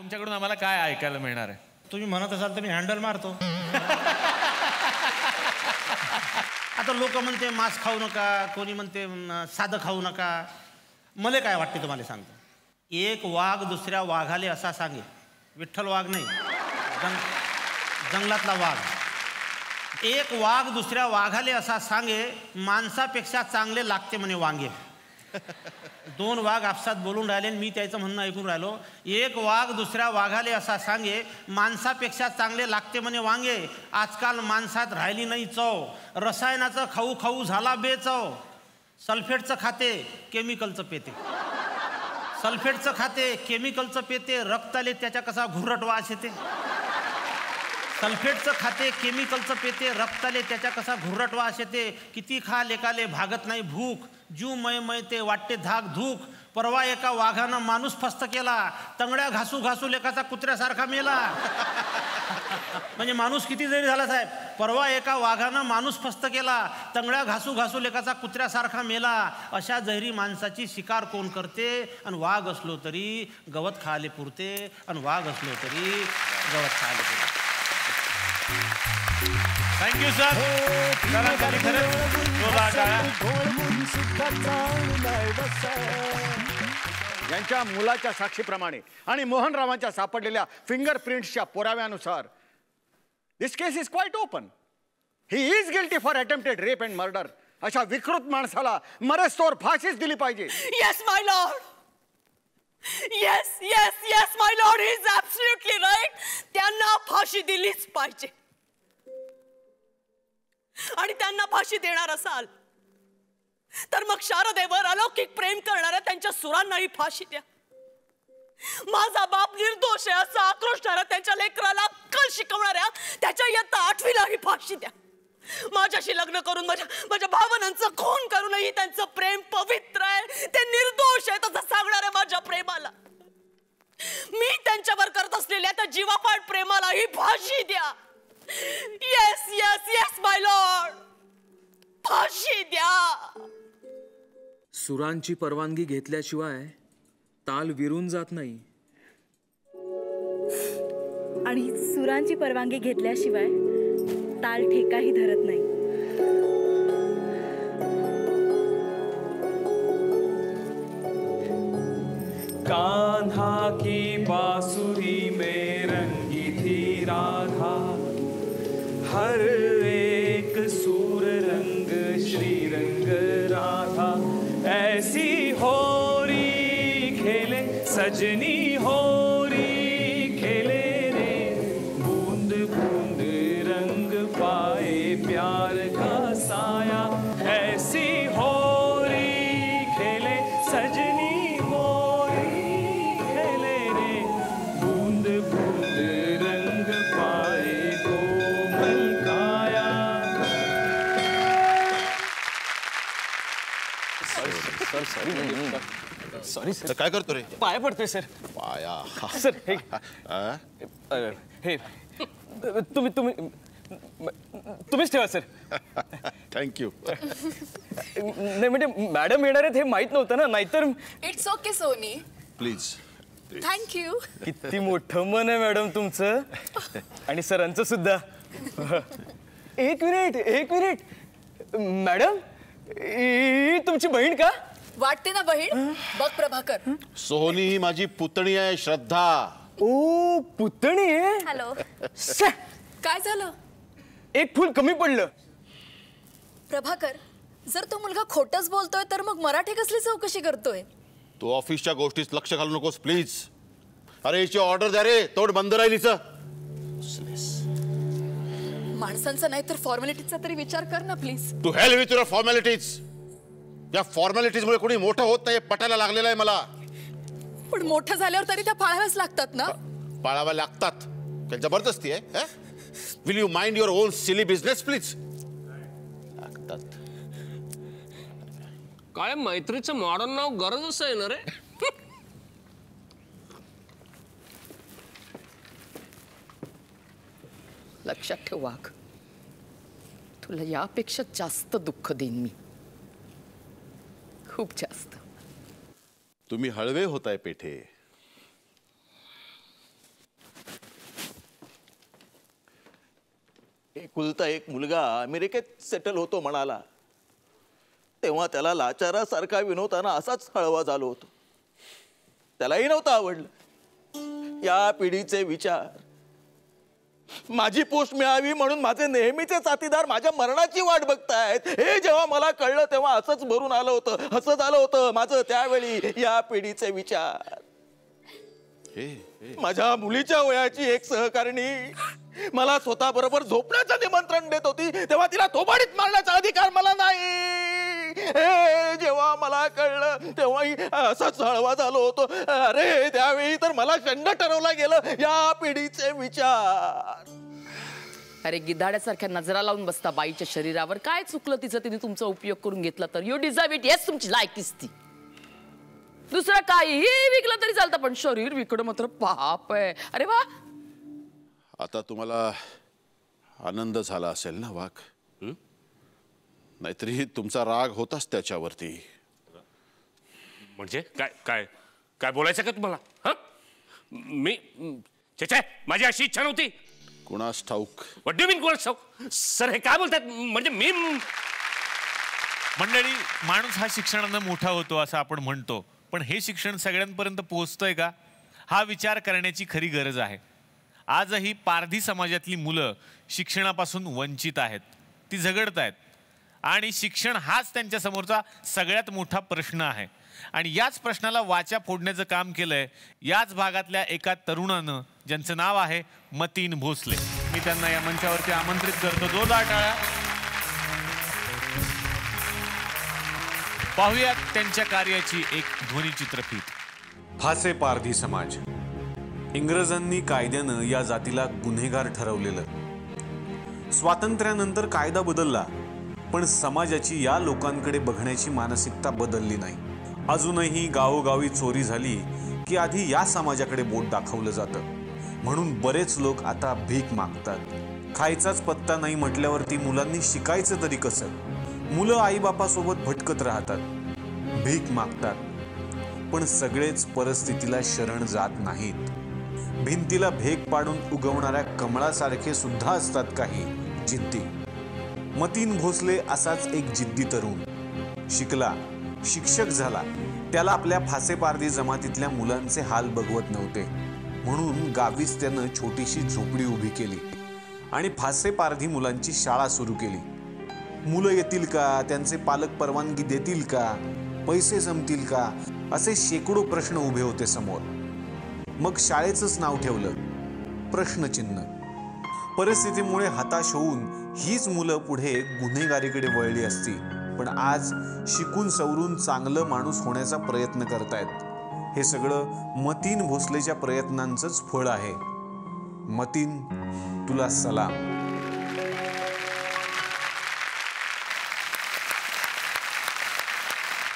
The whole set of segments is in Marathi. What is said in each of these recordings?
तुमच्याकडून आम्हाला काय ऐकायला मिळणार आहे? तुम्ही म्हणत असाल तर मी हँडल मारतो. आता लोक म्हणते मांस खाऊ नका, कोणी म्हणते साधं खाऊ नका. मला काय वाटते तुम्हाला सांगतो. एक वाघ दुसऱ्या वाघाले असा सांगे, विठ्ठल वाघ नाही, जंगलातला वाघ. एक वाघ दुसऱ्या वाघाले असा सांगे, माणसापेक्षा चांगले लागते म्हणे वांगे. दोन वाघ आपसात बोलून राहिले, मी त्याचं म्हणणं ऐकून राहिलो. एक वाघ दुसऱ्या वाघाले असा सांगे, माणसापेक्षा चांगले लागते म्हणे वांगे. आजकाल माणसात राहिली नाही चव, रसायनाचं खाऊ खाऊ झाला बेचव. सल्फेटचं खाते, केमिकलचं पेते. सल्फेटचं खाते, केमिकलचं पेते, रक्ताले त्याच्या कसा घुरट वास येते. सल्फेटचं खाते, केमिकलचं पेते, रक्ताले त्याच्या कसा घुरट वास येते. किती खा लेकाले भागत नाही भूक, जीव मय ते वाटते धाक धूक. परवा एका वाघानं माणूस फस्त केला, तंगड्या घासू घासू लेकाचा कुत्र्यासारखा मेला. म्हणजे माणूस किती जरी झाला साहेब, परवा एका वाघानं माणूस फस्त केला, तंगड्या घासू घासू लेकाचा कुत्र्यासारखा मेला. अशा जहरी माणसाची शिकार कोण करते? आणि वाघ असलो तरी गवत खायले पुरते, आणि वाघ असलो तरी गवत खायले पुरते. Thank you sir. यांच्या मुलाच्या साक्षीप्रमाणे आणि मोहनरावांच्या सापडलेल्या फिंगरप्रिंट्सच्या पुराव्यानुसार this case is quite open. He is guilty for attempted rape and murder. अशा विकृत माणसाला मरेस्तोवर फाशीच दिली पाहिजे. Yes my lord. Yes yes yes my lord, he is absolutely right. त्यांना फाशी दिलीच पाहिजे. आणि त्यांना फाशी देणार असाल तर मग शारदेवर अलौकिक प्रेम करणाऱ्या त्यांच्या सुरांनाही फाशी द्या. माझा बाप निर्दोष आहे असं आक्रोशणाऱ्या त्यांच्या लेकराला अक्कल शिकवणाऱ्या त्याच्या इयत्ता 8वीलाही फाशी द्या. माझ्याशी लग्न करून माझ्या भावनांचं खून करूनही त्यांचं प्रेम पवित्र आहे, ते निर्दोष आहे असं सांगणाऱ्या माझ्या प्रेमाला, मी त्यांच्यावर करत असलेल्या त्या जीवापाड प्रेमालाही फाशी द्या. Yes yes yes my Lord, फाशी द्या. सुरांची परवानगी घेतल्याशिवाय ताल विरून जात नाही, आणि सुरांची परवानगी घेतल्याशिवाय ताल ठेकाही धरत नाही. कान्हा की बांसुरी में रंगी थी राधा, हर एक सूर रंग श्री रंग राधा. ऐसी होरी खेले सजनी होरी खेले रे, बूंद बूंद रंग पाए प्यार का साया. ऐसी होरी खेले सजनी होरी खेले रे, बूंद बूंद रंग पाए कोमल काया. Sorry sir. काय करतो रे? पाया पडतोय सर. पाया सर हे हे तुम्ही तुम्ही तुम्हीच ठेवा सर. थँक्यू. नाही म्हणजे मॅडम येणार आहेत हे माहित नव्हतं ना, नाहीतर. It's okay Soni. Please. Thank you. किती मोठं मन आहे मॅडम तुमचं, आणि सरांचं सुद्धा. एक मिनिट मॅडम, ही तुमची बहीण का? वाटते ना बहीण. बघ प्रभाकर, सोनी ही माझी पुतणी आहे, श्रद्धा. ओ पुतणी आहे. हॅलो. काय झालं? एक फूल कमी पडलं. प्रभाकर, जर तो मुलगा खोटच बोलतोय तर मग मराठी कसली चौकशी करतोय? तू ऑफिसच्या गोष्टीत लक्ष घालू नकोस प्लीज. अरे हिची ऑर्डर द्या रे, तोंड बंद राहील हिचं. माणसांचा नाही तर फॉर्मॅलिटीचा तरी विचार कर ना please. To hell with your formalities. या फॉर्मॅलिटीजमुळे कोणी मोठं होत नाही, पटायला लागलेलं आहे मला. पण मोठं झाल्यावर तरी त्या पाळाव्याच लागतात ना. पाळाव्या लागतात, काही जबरदस्ती आहे. Will you mind your on silly business please. लागतात. काय मैत्रीचं मॉडर्न नाव गरजच आहे ना रे. लक्षात ठेव वाघ, तुला यापेक्षा जास्त दुःख देईन मी, खूप जास्त. तुम्ही हळवे होताय पेठे. एकुलता एक मुलगा अमेरिकेत सेटल होतो म्हणाला तेव्हा त्याला लाचारासारखा विनोदाना असाच हळवा झालो होतो. त्यालाही नव्हतं आवडलं. या पिढीचे विचार, माझी पोस्ट मिळावी म्हणून माझे नेहमीचे साथीदार माझ्या मरणाची वाट बघतायत, हे जेव्हा मला कळलं तेव्हा असंच भरून आलं होतं, हसं झालं होतं माझं त्यावेळी. या पिढीचे विचार. माझ्या मुलीच्या वयाची एक सहकारिणी मला स्वतः बरोबर झोपण्याचं निमंत्रण देत होती तेव्हा तिला थोबाडीत मारण्याचा अधिकार मला नाही, हे जेव्हा मला कळलं तेव्हाही असंच हळवा झालो होतो. अरे त्यावेळी तर मला शंड ठरवलं गेलं. या पिढीचे विचार. अरे गिधाड्यासारख्या नजरा लावून बसता बाईच्या शरीरावर. काय चुकलं तिचं, तिने तुमचा उपयोग करून घेतला तर? You deserve it. येस, तुमची लायकीच ती. दुसरं काहीही विकलं तरी चालतं पण शरीर विकणं मात्र पाप आहे. अरे वा. आता तुम्हाला आनंद झाला असेल ना वाघ? नाहीतरी तुमचा राग होताच त्याच्यावरती. म्हणजे काय काय काय बोलायचं का तुम्हाला? हा, मी चेचे माझी अशी इच्छा नव्हती. कुणास ठाऊक? व्हॉट डू मीन कुणास ठाऊक? सर हे काय बोलतात? म्हणजे मी मंडळी, माणूस हा शिक्षणानं मोठा होतो असं आपण म्हणतो, पण हे शिक्षण सगळ्यांपर्यंत पोहोचतंय का, हा विचार करण्याची खरी गरज आहे. आजही पारधी समाजातली मुलं शिक्षणापासून वंचित आहेत, ती झगडत आहेत आणि शिक्षण हाच त्यांच्या समोरचा सगळ्यात मोठा प्रश्न आहे. आणि याच प्रश्नाला वाचा फोडण्याचं काम केलंय याच भागातल्या एका तरुणानं, ज्यांचं नाव आहे मतीन भोसले. मी त्यांना या मंचावरती आमंत्रित करतो. जोरदार टाळ्या. पाहूयात त्यांच्या कार्याची एक ध्वनिचित्रफीत. फासे पारधी समाज. इंग्रजांनी कायद्यानं या जातीला गुन्हेगार ठरवलेलं. स्वातंत्र्यानंतर कायदा बदलला पण समाजाची या लोकांकडे बघण्याची मानसिकता बदलली नाही. अजूनही गावोगावी चोरी झाली की आधी या समाजाकडे बोट दाखवलं जातं. म्हणून बरेच लोक आता भीक मागतात. खायचाच पत्ता नाही म्हटल्यावरती मुलांनी शिकायचं तरी कसं? मुलं आईबापासोबत भटकत राहतात, भीक मागतात. पण सगळेच परिस्थितीला शरण जात नाहीत. भिंतीला भेग पाडून उगवणाऱ्या कमळासारखे सुद्धा असतात काही जिद्दी. मतीन भोसले असाच एक जिद्दी तरुण. शिकला, शिक्षक झाला. त्याला आपल्या फासे पारधी जमातीतल्या मुलांचे हाल बघवत नव्हते. म्हणून गावीच त्यानं छोटीशी झोपडी उभी केली आणि फासे पारधी मुलांची शाळा सुरू केली. मुलं येतील का, त्यांचे पालक परवानगी देतील का, पैसे जमतील का, असे शेकडो प्रश्न उभे होते समोर. मग शाळेचंच नाव ठेवलं प्रश्नचिन्ह. परिस्थितीमुळे हताश होऊन हीच मुलं पुढे गुन्हेगारीकडे वळली असती. पण आज शिकून सवरून चांगलं माणूस होण्याचा प्रयत्न करतायत. हे सगळं मतीन भोसलेच्या प्रयत्नांचंच फळ आहे. मतीन, तुला सलाम.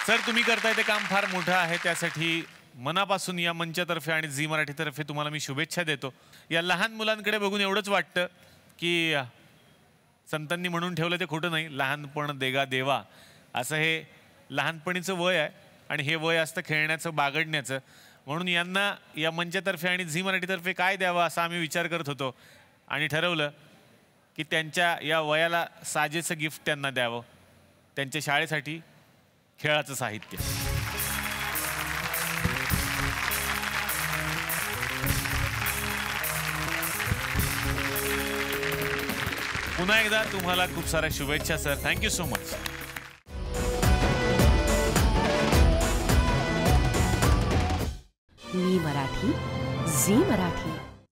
सर, तुम्ही करताय ते काम फार मोठं आहे. त्यासाठी मनापासून या मंचातर्फे आणि झी मराठीतर्फे तुम्हाला मी शुभेच्छा देतो. या लहान मुलांकडे बघून एवढंच वाटतं की संतांनी म्हणून ठेवलं ते खोटं नाही, लहानपण देगा देवा, असं हे लहानपणीचं वय आहे आणि हे वय असतं खेळण्याचं, बागडण्याचं. म्हणून यांना या मंचातर्फे आणि झी मराठीतर्फे काय द्यावं असा आम्ही विचार करत होतो आणि ठरवलं की त्यांच्या या वयाला साजेचं गिफ्ट त्यांना द्यावं. त्यांच्या शाळेसाठी खेळाचं साहित्य. पुन्हा एकदा तुम्हाला खूप साऱ्या शुभेच्छा सर. Thank you so much. मी मराठी, झी मराठी.